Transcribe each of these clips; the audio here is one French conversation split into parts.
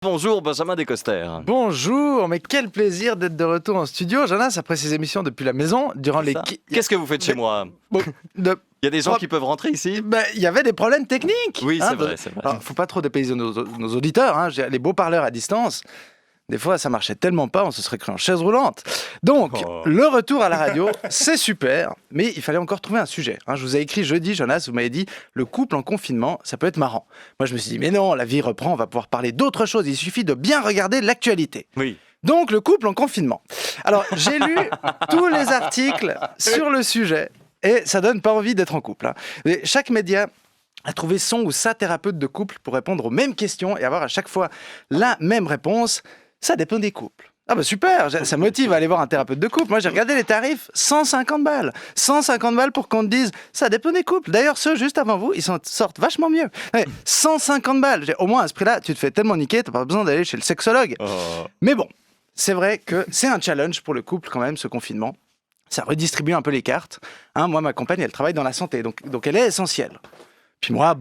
Bonjour Benjamin Descoster. Bonjour, mais quel plaisir d'être de retour en studio. Jonas, après ses émissions depuis la maison, durant les... Qu'est-ce que vous faites chez moi? Bon, Il y a des gens qui peuvent rentrer ici? il y avait des problèmes techniques. Oui, c'est vrai, c'est vrai. Alors, faut pas trop dépayser nos auditeurs. Hein. Les beaux parleurs à distance, des fois, ça marchait tellement pas, on se serait cru en chaise roulante. Donc, le retour à la radio, c'est super, mais il fallait encore trouver un sujet. Hein. Je vous ai écrit jeudi, Jonas, vous m'avez dit, le couple en confinement, ça peut être marrant. Moi, je me suis dit, mais non, la vie reprend, on va pouvoir parler d'autre chose, il suffit de bien regarder l'actualité. Oui. Donc, le couple en confinement. Alors, j'ai lu tous les articles sur le sujet, et ça donne pas envie d'être en couple. Hein. Et chaque média a trouvé son ou sa thérapeute de couple pour répondre aux mêmes questions et avoir à chaque fois la même réponse. Ça dépend des couples. Ah bah super, ça motive à aller voir un thérapeute de couple. Moi j'ai regardé les tarifs, 150 balles. 150 balles pour qu'on te dise, ça dépend des couples. D'ailleurs ceux juste avant vous, ils sortent vachement mieux. Ouais, 150 balles, au moins à ce prix-là, tu te fais tellement niquer, t'as pas besoin d'aller chez le sexologue. Mais bon, c'est vrai que c'est un challenge pour le couple quand même, ce confinement. Ça redistribue un peu les cartes. Hein, moi ma compagne, elle travaille dans la santé, donc elle est essentielle. Puis moi,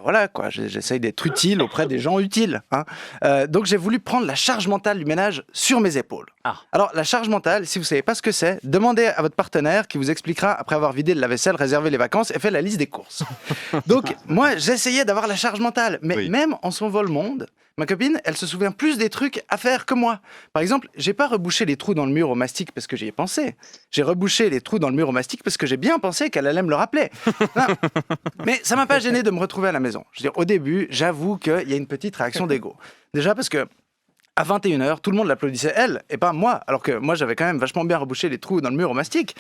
voilà quoi, j'essaye d'être utile auprès des gens utiles. Hein. Donc j'ai voulu prendre la charge mentale du ménage sur mes épaules. Alors la charge mentale, si vous savez pas ce que c'est, demandez à votre partenaire qui vous expliquera après avoir vidé le lave-vaisselle, réservé les vacances et fait la liste des courses. Donc moi, j'essayais d'avoir la charge mentale, mais même en son vol monde, ma copine, elle se souvient plus des trucs à faire que moi. Par exemple, j'ai pas rebouché les trous dans le mur au mastic parce que j'y ai pensé. J'ai rebouché les trous dans le mur au mastic parce que j'ai bien pensé qu'elle allait me le rappeler. Non. Mais ça m'a pas gêné de me retrouver à la maison. Je veux dire, au début, j'avoue qu'il y a une petite réaction d'ego. Déjà parce que à 21h, tout le monde l'applaudissait elle et pas moi, alors que moi j'avais quand même vachement bien rebouché les trous dans le mur au mastic.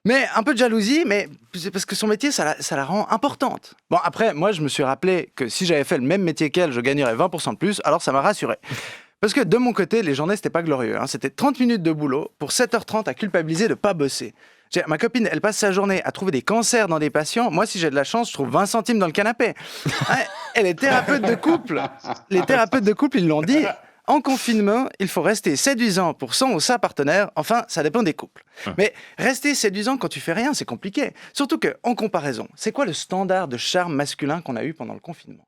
Mais un peu de jalousie, mais c'est parce que son métier, ça la rend importante. Bon, après, moi, je me suis rappelé que si j'avais fait le même métier qu'elle, je gagnerais 20% de plus, alors ça m'a rassuré. Parce que de mon côté, les journées, c'était pas glorieux. Hein. C'était 30 minutes de boulot pour 7h30 à culpabiliser de pas bosser. Ma copine, elle passe sa journée à trouver des cancers dans des patients. Moi, si j'ai de la chance, je trouve 20 centimes dans le canapé. Et les thérapeutes de couple, ils l'ont dit. En confinement, il faut rester séduisant pour son ou sa partenaire. Enfin, ça dépend des couples. Mais rester séduisant quand tu fais rien, c'est compliqué. Surtout qu'en comparaison, c'est quoi le standard de charme masculin qu'on a eu pendant le confinement ?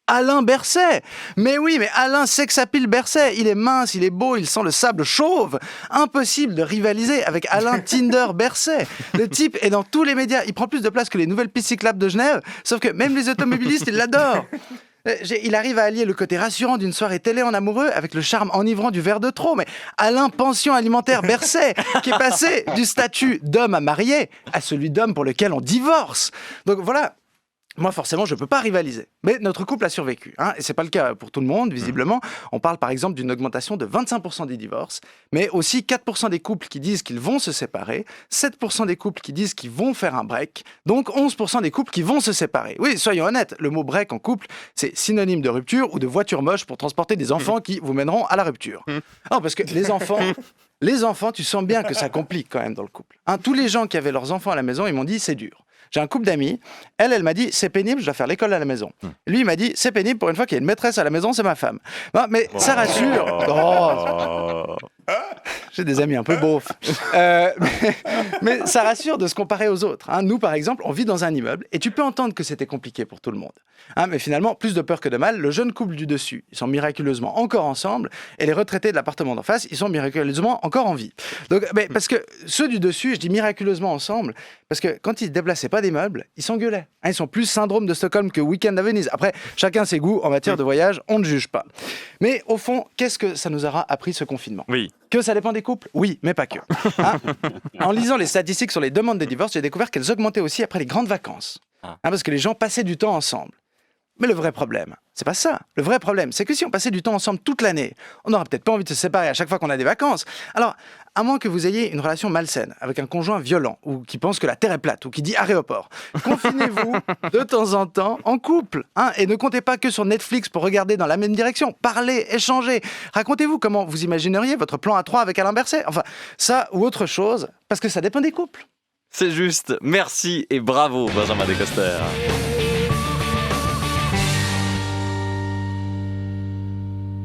Alain Berset. Mais oui, mais Alain Sexapile Berset. Il est mince, il est beau, il sent le sable chauve. Impossible de rivaliser avec Alain Tinder Berset. Le type est dans tous les médias. Il prend plus de place que les nouvelles pistes cyclables de Genève. Sauf que même les automobilistes, ils l'adorent. Il arrive à allier le côté rassurant d'une soirée télé en amoureux avec le charme enivrant du verre de trop. Mais Alain Pension Alimentaire Berset, qui est passé du statut d'homme à marier à celui d'homme pour lequel on divorce. Donc voilà. Moi, forcément, je ne peux pas rivaliser. Mais notre couple a survécu. Hein, et ce n'est pas le cas pour tout le monde, visiblement. On parle par exemple d'une augmentation de 25% des divorces, mais aussi 4% des couples qui disent qu'ils vont se séparer, 7% des couples qui disent qu'ils vont faire un break, donc 11% des couples qui vont se séparer. Oui, soyons honnêtes, le mot break en couple, c'est synonyme de rupture ou de voiture moche pour transporter des enfants qui vous mèneront à la rupture. Non, parce que les enfants, tu sens bien que ça complique quand même dans le couple. Hein, tous les gens qui avaient leurs enfants à la maison, ils m'ont dit c'est dur. J'ai un couple d'amis, elle m'a dit c'est pénible, je dois faire l'école à la maison. Lui, il m'a dit c'est pénible, pour une fois qu'il y a une maîtresse à la maison, c'est ma femme. Non, mais ça rassure. J'ai des amis un peu beaufs. Mais ça rassure de se comparer aux autres. Hein. Nous, par exemple, on vit dans un immeuble et tu peux entendre que c'était compliqué pour tout le monde. Hein, mais finalement, plus de peur que de mal, le jeune couple du dessus, ils sont miraculeusement encore ensemble et les retraités de l'appartement d'en face, ils sont miraculeusement encore en vie. Donc, parce que ceux du dessus, je dis miraculeusement ensemble, parce que quand ils ne déplaçaient pas des meubles, ils s'engueulaient. Hein, ils sont plus syndrome de Stockholm que Week-end à Venise. Après, chacun ses goûts en matière de voyage, on ne juge pas. Mais au fond, qu'est-ce que ça nous aura appris ce confinement ? Oui. Que ça dépend des couples ? Oui, mais pas que. Hein, en lisant les statistiques sur les demandes de divorce, j'ai découvert qu'elles augmentaient aussi après les grandes vacances. Hein, parce que les gens passaient du temps ensemble. Mais le vrai problème, c'est pas ça. Le vrai problème, c'est que si on passait du temps ensemble toute l'année, on n'aura peut-être pas envie de se séparer à chaque fois qu'on a des vacances. Alors, à moins que vous ayez une relation malsaine avec un conjoint violent ou qui pense que la terre est plate ou qui dit aéroport, confinez-vous de temps en temps en couple. Hein, et ne comptez pas que sur Netflix pour regarder dans la même direction. Parlez, échangez. Racontez-vous comment vous imagineriez votre plan à 3 avec Alain Berset. Enfin, ça ou autre chose, parce que ça dépend des couples. C'est juste. Merci et bravo, Benjamin Descoster.